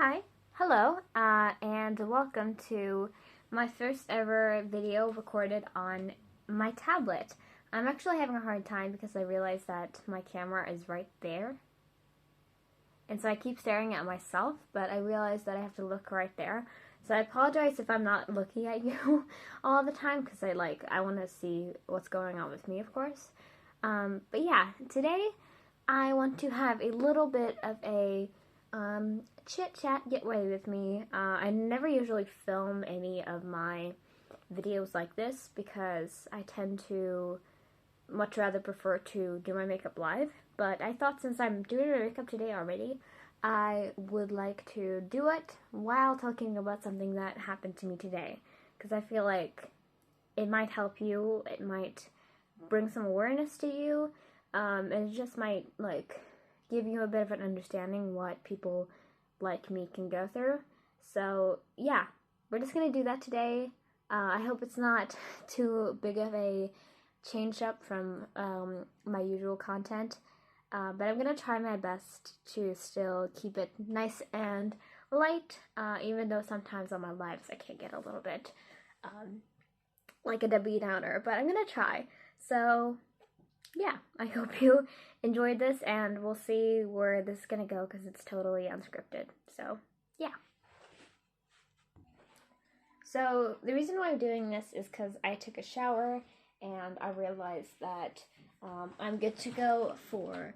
Hi, hello, and welcome to my first ever video recorded on my tablet. I'm actually having a hard time because I realized that my camera is right there. And so I keep staring at myself, but I realized that I have to look right there. So I apologize if I'm not looking at you all the time because I want to see what's going on with me, of course. But yeah, today I want to have a little bit of a chit chat, get ready with me. I never usually film any of my videos like this because I tend to much rather prefer to do my makeup live, but I thought since I'm doing my makeup today already, I would like to do it while talking about something that happened to me today, because I feel like it might help you, it might bring some awareness to you, and it just might give you a bit of an understanding what people like me can go through. So yeah, we're just gonna do that today. I hope it's not too big of a change up from my usual content, but I'm gonna try my best to still keep it nice and light, even though sometimes on my lives I can get a little bit like a Debbie Downer, but I'm gonna try. So yeah, I hope you enjoyed this, and we'll see where this is gonna go because it's totally unscripted. So yeah. So the reason why I'm doing this is because I took a shower and I realized that I'm good to go for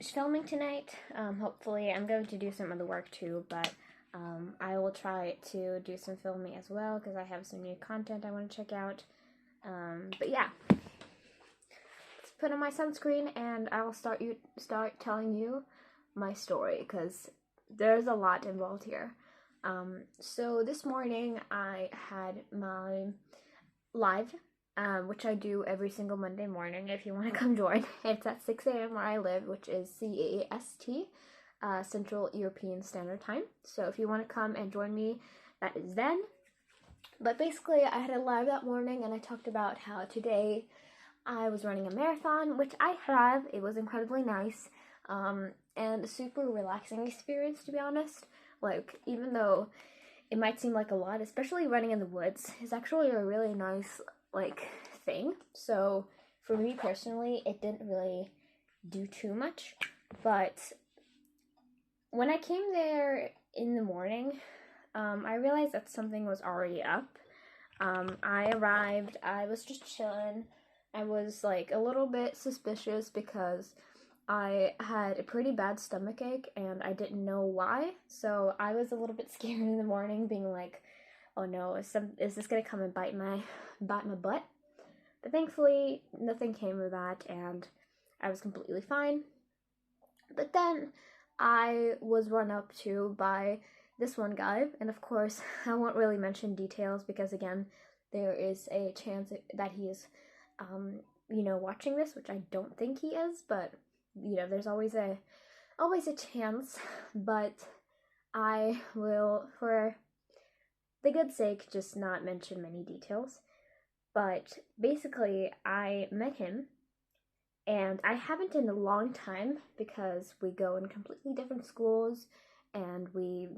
filming tonight. Hopefully I'm going to do some of the work too, but I will try to do some filming as well because I have some new content I want to check out. But yeah, let's put on my sunscreen and I will start telling you my story because there's a lot involved here. So this morning I had my live, which I do every single Monday morning. If you want to come join, it's at 6 a.m. where I live, which is CEST, Central European Standard Time. So if you want to come and join me, that is then. But basically, I had a live that morning, and I talked about how today I was running a marathon, which I have. It was incredibly nice, and a super relaxing experience, to be honest. Like, even though it might seem like a lot, especially running in the woods, is actually a really nice, thing. So, for me personally, it didn't really do too much, but when I came there in the morning, I realized that something was already up. I arrived, I was just chilling. I was, a little bit suspicious because I had a pretty bad stomachache and I didn't know why, so I was a little bit scared in the morning, being like, oh no, is this gonna come and bite my butt? But thankfully, nothing came of that, and I was completely fine. But then I was run up to by this one guy, and of course, I won't really mention details because, again, there is a chance that he is, watching this, which I don't think he is, but there's always a chance. But I will, for the good sake, just not mention many details. But basically, I met him, and I haven't in a long time because we go in completely different schools and we,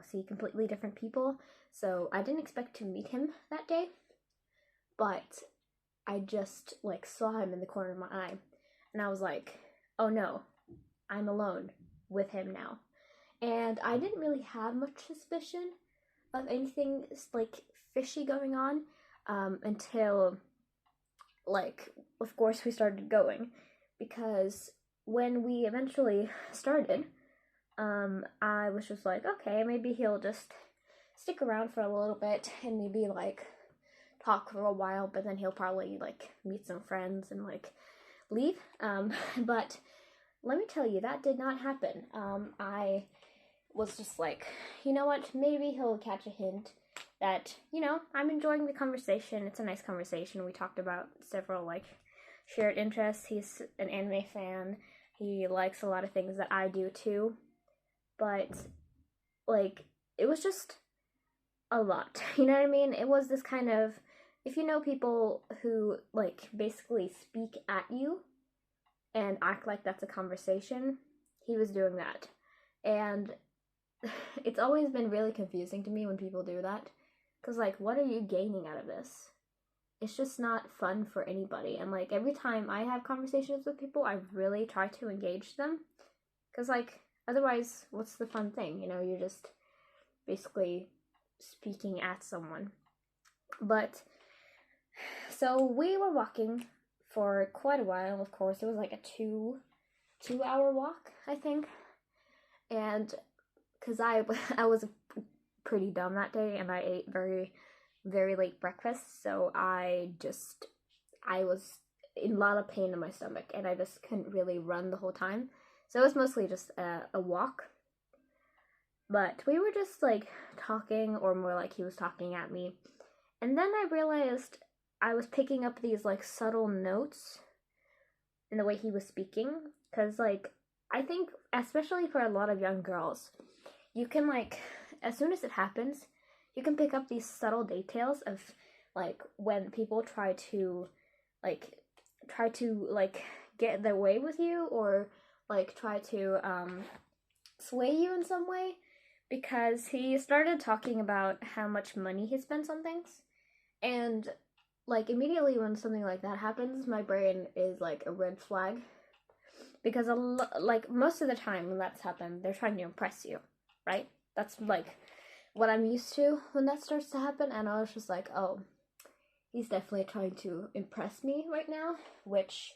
see completely different people. So I didn't expect to meet him that day, but I just saw him in the corner of my eye, and I was like, oh no, I'm alone with him now. And I didn't really have much suspicion of anything fishy going on until of course we started going, because when we eventually started, I was just like, okay, maybe he'll just stick around for a little bit and maybe talk for a while, but then he'll probably meet some friends and leave. But let me tell you, that did not happen. I was just like, you know what, maybe he'll catch a hint that, I'm enjoying the conversation. It's a nice conversation. We talked about several shared interests. He's an anime fan. He likes a lot of things that I do too. But it was just a lot. You know what I mean? It was this kind of, if you know people who basically speak at you and act like that's a conversation, he was doing that. And it's always been really confusing to me when people do that. Because, like, what are you gaining out of this? It's just not fun for anybody. And, like, every time I have conversations with people, I really try to engage them. Because, like, otherwise, what's the fun thing? You know, you're just basically speaking at someone. But, so we were walking for quite a while, of course. It was like a two-hour walk, I think. And because I was pretty dumb that day, and I ate very, very late breakfast, so I was in a lot of pain in my stomach, and I just couldn't really run the whole time. So it was mostly just a walk. But we were just, like, talking, or more like he was talking at me. And then I realized I was picking up these, like, subtle notes in the way he was speaking. Because, like, I think, especially for a lot of young girls, you can, like, as soon as it happens, you can pick up these subtle details of, like, when people try to get their way with you, or, like, try to, sway you in some way. Because he started talking about how much money he spends on things. And, like, immediately when something like that happens, my brain is, like, a red flag. Because, like, most of the time when that's happened, they're trying to impress you, right? That's, like, what I'm used to when that starts to happen. And I was just like, oh, he's definitely trying to impress me right now. Which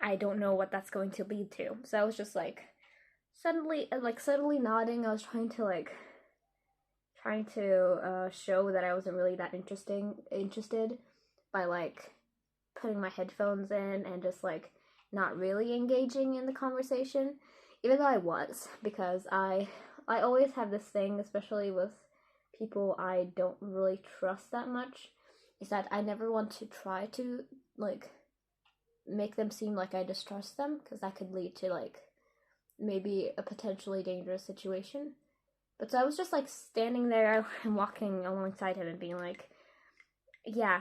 I don't know what that's going to lead to. So I was just, like, suddenly nodding. I was trying to show that I wasn't really that interested by, like, putting my headphones in and just, like, not really engaging in the conversation, even though I was, because I always have this thing, especially with people I don't really trust that much, is that I never want to try to, like, make them seem like I distrust them, because that could lead to, like, maybe a potentially dangerous situation. But so I was just, like, standing there and walking alongside him and being like, yeah,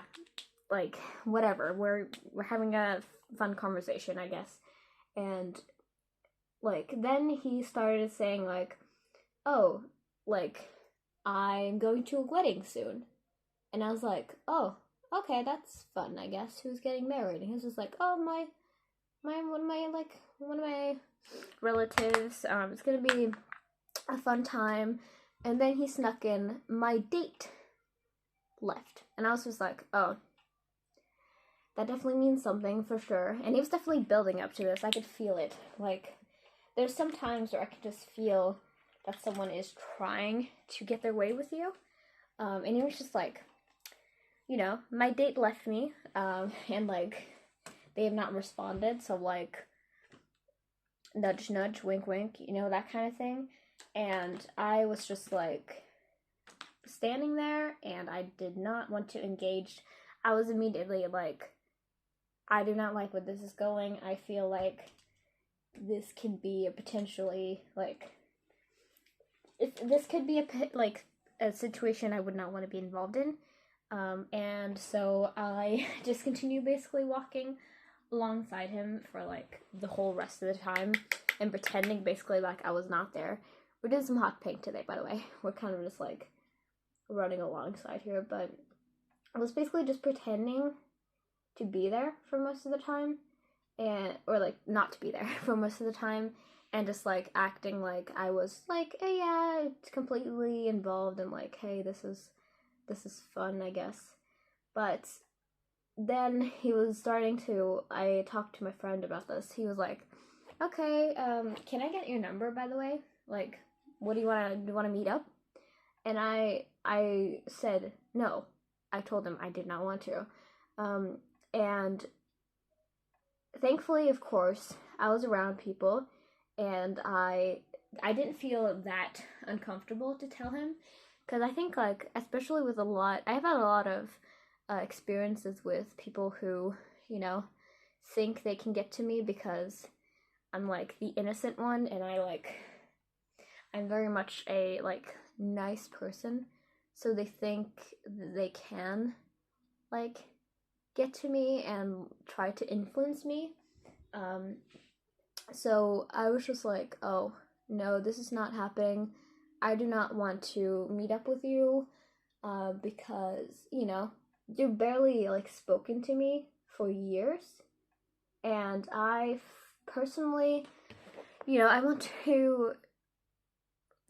like, whatever, we're having a fun conversation, I guess. And, like, then he started saying, like, oh, like, I'm going to a wedding soon. And I was like, oh, okay, that's fun, I guess. Who's getting married? And he was just like, oh, one of my relatives. It's gonna be a fun time. And then he snuck in, my date left. And I was just like, oh, that definitely means something for sure. And he was definitely building up to this. I could feel it. Like, there's some times where I can just feel that someone is trying to get their way with you. And he was just like, you know, my date left me, and, like, they have not responded, so, like, nudge, nudge, wink, wink, you know, that kind of thing. And I was just, like, standing there, and I did not want to engage. I was immediately like, I do not like where this is going. I feel like this can be a potentially, like, this could be a situation I would not want to be involved in. And so I just continued basically walking alongside him for, like, the whole rest of the time, and pretending basically like I was not there. We're doing some hot pink today, by the way. We're kind of just, like, running alongside here, but I was basically just pretending to be there for most of the time, or, like, not to be there for most of the time, and just, like, acting like I was, like, hey, yeah, it's completely involved, and, like, hey, this is fun, I guess. But then he was starting to, I talked to my friend about this. He was like, okay, can I get your number, by the way? Like, what do you want to meet up? And I said no. I told him I did not want to. And thankfully, of course, I was around people, and I didn't feel that uncomfortable to tell him. Because I think, like, especially with I've had a lot of experiences with people who, you know, think they can get to me because I'm, like, the innocent one, and I'm very much a, like, nice person, so they think they can, like, get to me and try to influence me. So I was just like, oh, no, this is not happening. I do not want to meet up with you, because, you know, you've barely, like, spoken to me for years, and I personally, you know, I want to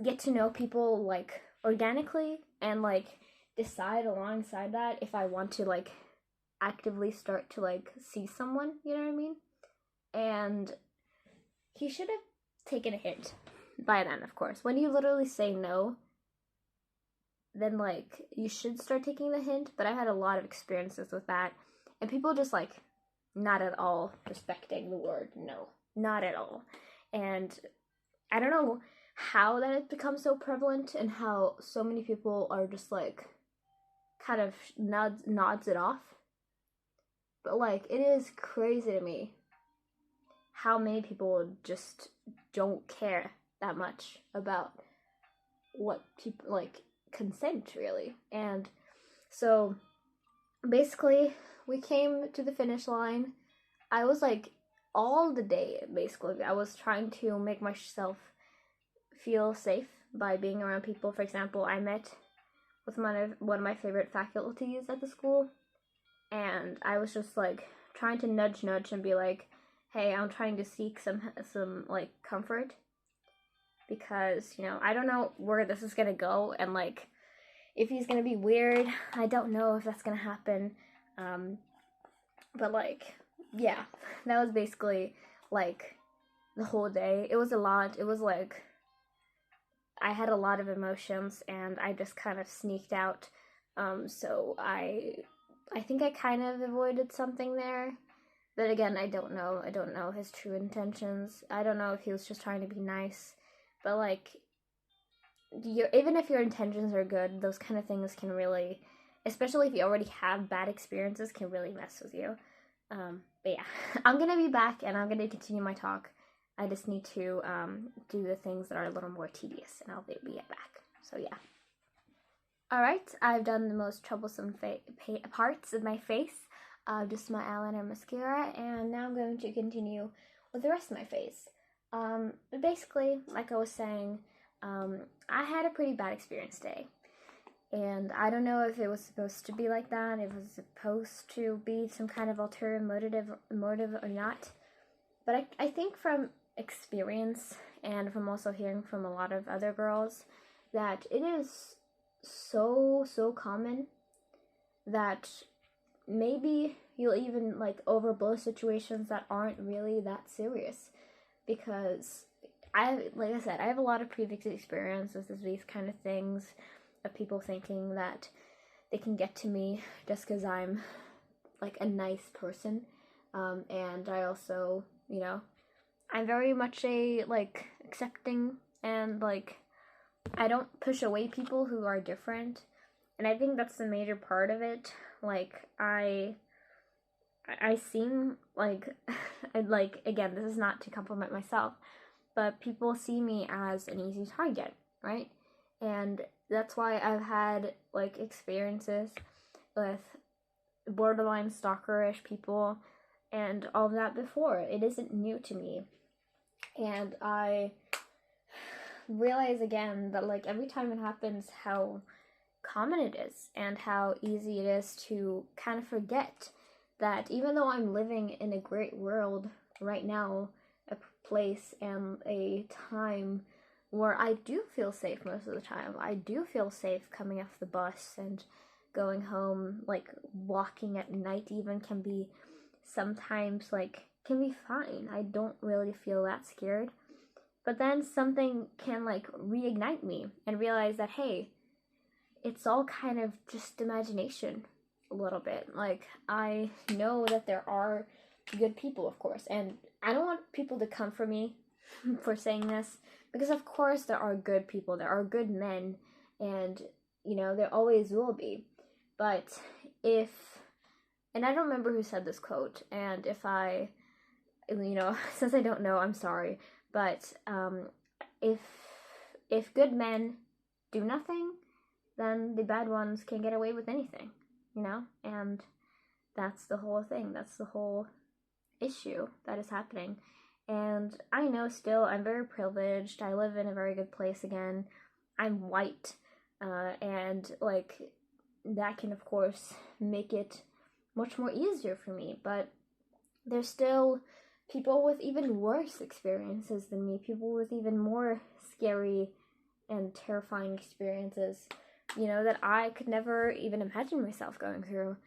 get to know people, like, organically, and, like, decide alongside that if I want to, like, actively start to, like, see someone, you know what I mean? And he should have taken a hint by then, of course. When you literally say no, then, like, you should start taking the hint, but I had a lot of experiences with that, and people just, like, not at all respecting the word no. Not at all. And I don't know how that has become so prevalent, and how so many people are just, like, kind of nods it off. But, like, it is crazy to me how many people just don't care that much about what people, like, consent, really. And so basically we came to the finish line. I was, like, all the day, basically, I was trying to make myself feel safe by being around people. For example, I met with one of my favorite faculties at the school, and I was just, like, trying to nudge and be like, hey, I'm trying to seek some like, comfort, because, you know, I don't know where this is gonna go, and, like, if he's gonna be weird, I don't know if that's gonna happen, but, like, yeah, that was basically, like, the whole day. It was a lot. It was, like, I had a lot of emotions, and I just kind of sneaked out, so I think I kind of avoided something there. But again, I don't know his true intentions. I don't know if he was just trying to be nice. But, like, even if your intentions are good, those kind of things can really, especially if you already have bad experiences, can really mess with you. But yeah, I'm gonna be back, and I'm gonna continue my talk. I just need to do the things that are a little more tedious, and I'll be back. So yeah. Alright, I've done the most troublesome parts of my face, just my eyeliner, mascara, and now I'm going to continue with the rest of my face. Basically, like I was saying, I had a pretty bad experience today, and I don't know if it was supposed to be like that, if it was supposed to be some kind of ulterior motive or not, but I think from experience, and from also hearing from a lot of other girls, that it is so common that maybe you'll even, like, overblow situations that aren't really that serious, because like I said, I have a lot of previous experience with these kind of things, of people thinking that they can get to me just because I'm, like, a nice person, and I also, you know, I'm very much a, like, accepting, and, like, I don't push away people who are different, and I think that's the major part of it. Like, I seem like, like, again, this is not to compliment myself, but people see me as an easy target, right? And that's why I've had, like, experiences with borderline stalkerish people and all of that before. It isn't new to me. And I realize again that, like, every time it happens, how common it is, and how easy it is to kind of forget that even though I'm living in a great world right now, a place and a time where I do feel safe most of the time. I do feel safe coming off the bus and going home, like, walking at night even can be sometimes, like, can be fine. I don't really feel that scared. But then something can, like, reignite me and realize that, hey, it's all kind of just imagination a little bit. Like, I know that there are good people, of course, and I don't want people to come for me for saying this, because of course there are good people, there are good men, and, you know, there always will be. But if, and I don't remember who said this quote, and if I, you know, since I don't know, I'm sorry, but if good men do nothing, then the bad ones can get away with anything, you know? And that's the whole thing. That's the whole issue that is happening. And I know still I'm very privileged. I live in a very good place again. I'm white, and like that can of course make it much more easier for me, but there's still people with even worse experiences than me, people with even more scary and terrifying experiences, you know, that I could never even imagine myself going through.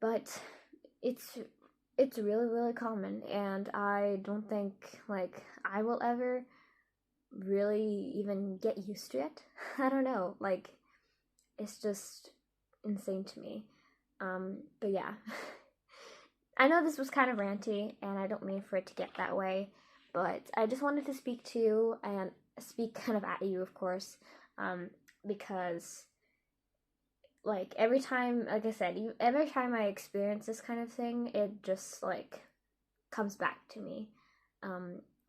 But it's really, really common, and I don't think like I will ever really even get used to it. I don't know, like it's just insane to me. But yeah. I know this was kind of ranty, and I don't mean for it to get that way, but I just wanted to speak to you and speak kind of at you, of course, because, like, every time, like I said, every time I experience this kind of thing, it just, like, comes back to me.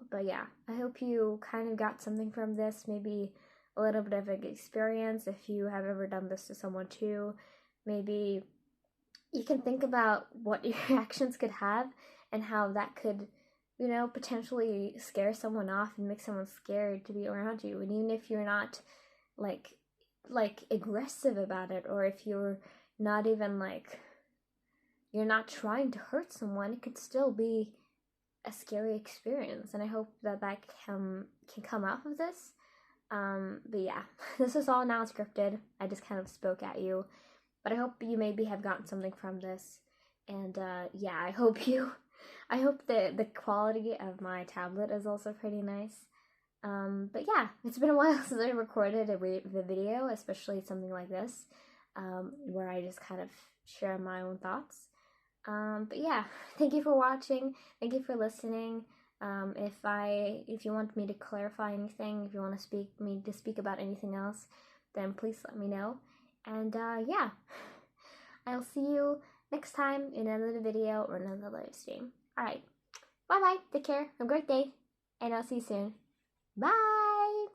But yeah, I hope you kind of got something from this, maybe a little bit of an experience if you have ever done this to someone too. Maybe you can think about what your reactions could have and how that could, you know, potentially scare someone off and make someone scared to be around you. And even if you're not like aggressive about it, or if you're not even like, you're not trying to hurt someone, it could still be a scary experience. And I hope that can come out of this. But yeah, this is all now scripted. I just kind of spoke at you. But I hope you maybe have gotten something from this. And yeah, I hope the quality of my tablet is also pretty nice. But yeah, it's been a while since I recorded the video, especially something like this, where I just kind of share my own thoughts. But yeah, thank you for watching. Thank you for listening. If you want me to clarify anything, if you want to speak about anything else, then please let me know. And yeah, I'll see you next time in another video or another live stream. Alright, bye bye, take care, have a great day, and I'll see you soon. Bye!